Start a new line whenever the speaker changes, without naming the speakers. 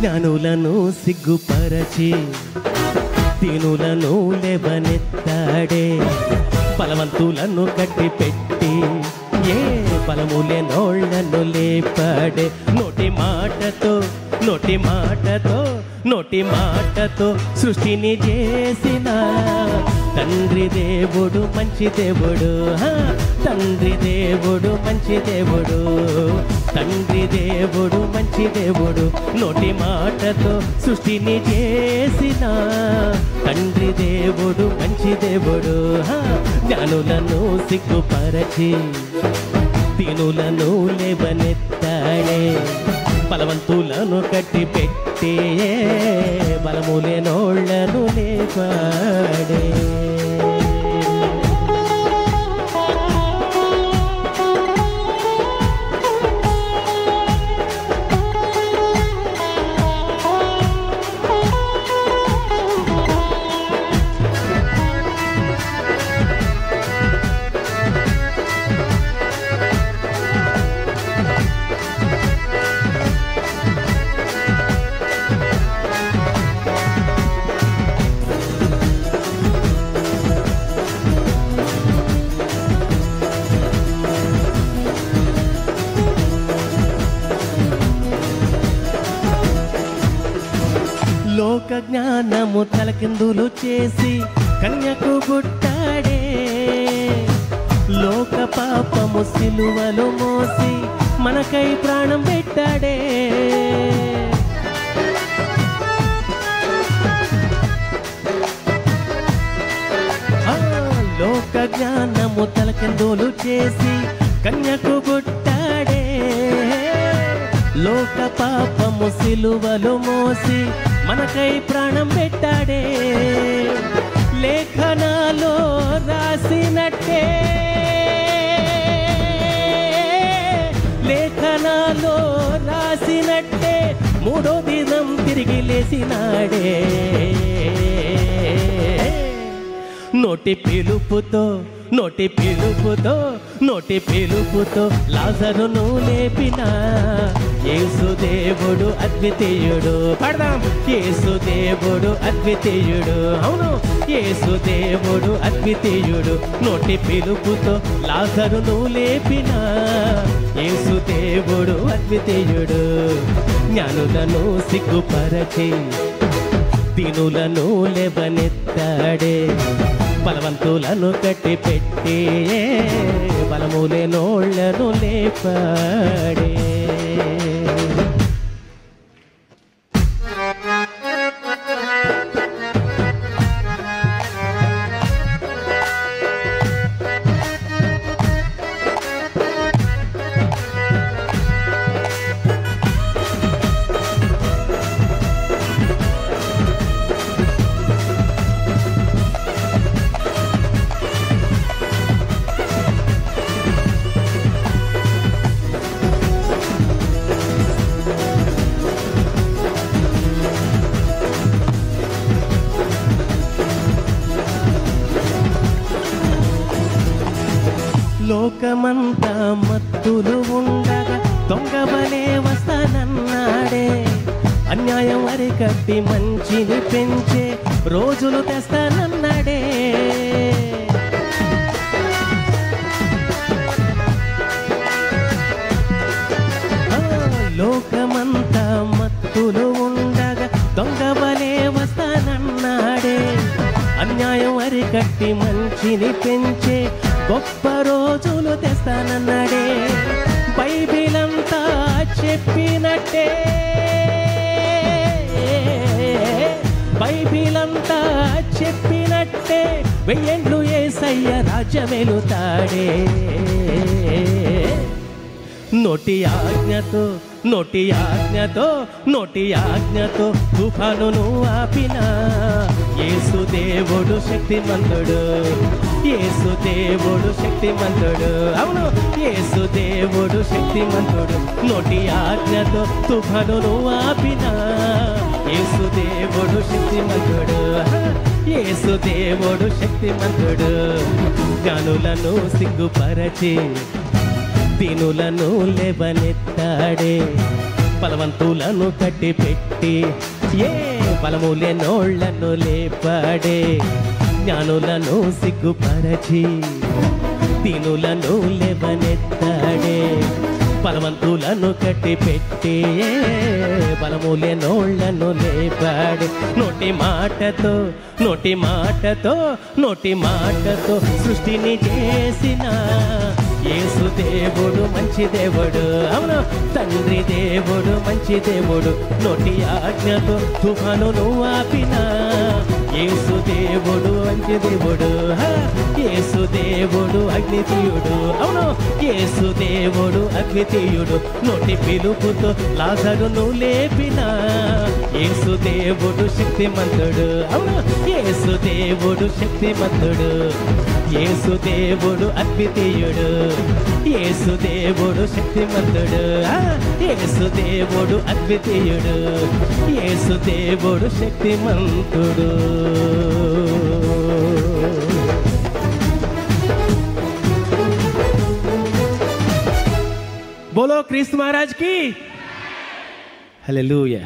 జ్ఞానులను సిగ్గుపరచి దీనులను లేవనెత్తాడే బలవంతులను కట్టి పెట్టి ఏ బలములే నోళ్లను లేపాడే నోటి మాటతో సృష్టిని చేసిన తండ్రి దేవుడు మంచి దేవుడు తండ్రి దేవుడు మంచి దేవుడు తండ్రి దేవుడు మంచి దేవుడు నోటి మాటతో సృష్టిని చేసిన తండ్రి దేవుడు మంచి దేవుడు జ్ఞానులను సిగ్గుపరచి దీనులను లేవనెత్తాడే బలవంతులను కట్టి పెట్టి బలములే నోళ్లను లేపాడే లోక జ్ఞానము తలకిందులు చేసి కన్యకు గుట్టాడే లోక పాపము సిలువలో మోసి మనకై ప్రాణం పెట్టాడే లోక జ్ఞానము తలకిందులు చేసి కన్యకు గుట్టాడే లోక పాపము సిలువలో మోసి మనకై ప్రాణం పెట్టాడే లేఖనాలో రాసినట్టే మూడో దినం తిరిగి లేసినాడే నోటి పిలుపుతో లాజరును లేపిన యేసుదేవుడు అద్వితీయుడు పడదాం యేసుదేవుడు అద్వితీయుడు అవును యేసుదేవుడు అద్వితీయుడు నోటి పిలుపుతో లాజరును లేపిన యేసుదేవుడు అద్వితీయుడు జ్ఞానులను సిగ్గుపరచి దీనులను లేవనెత్తాడే బలవంతులను కట్టి పెట్టి బలములే నోళ్లను లేపాడే లోకమంతా మత్తులు ఉండగా దొంగబలే వస్తానన్నాడే అన్యాయం అరికట్టి మంచిని పెంచే రోజులు తెస్తానన్నాడే లోకమంతా మత్తులు ఉండగా దొంగబలే వస్తానన్నాడే అన్యాయం అరికట్టి మంచిని పెంచే గొప్ప రోజులు తెస్తానన్నాడే బైబిలంతా చెప్పినట్టే వెయ్యేండ్లు యేసయ్య రాజ్యమేలుతాడే నోటి ఆజ్ఞతో తుఫానును ఆపిన యేసుదేవుడు శక్తిమంతుడు అవును యేసుదేవుడు శక్తిమంతుడు నోటి ఆజ్ఞతో తుఫానును ఆపిన యేసుదేవుడు శక్తిమంతుడు జ్ఞానులను సిగ్గుపరచి దీనులను లేవనెత్తాడే బలవంతులను కట్టి పెట్టి ఏ బలములేనోళ్లను లేపాడే జ్ఞానులను సిగ్గుపరచి దీనులను లేవనెత్తాడే బలవంతులను కట్టి పెట్టి బలములేనోళ్లను లేపాడే నోటి మాటతో సృష్టిని చేసిన యేసు దేవుడు మంచి దేవుడు అవును తండ్రి దేవుడు మంచి దేవుడు నోటి ఆజ్ఞతో తుఫానును ఆపిన యేసు దేవుడు మంచి దేవుడు యేసు దేవుడు అద్వితీయుడు అవును యేసు దేవుడు అద్వితీయుడు నోటి పిలుపుతో లాజరును లేపిన యేసు దేవుడు శక్తిమంతుడు అవును యేసు దేవుడు శక్తిమంతుడు యేసు దేవుడు అద్వితీయుడు యేసు దేవుడు శక్తిమంతుడు యేసు దేవుడు అద్వితీయుడు యేసు దేవుడు శక్తిమంతుడు बोलो क्रिस्त महाराज की हालेलुया।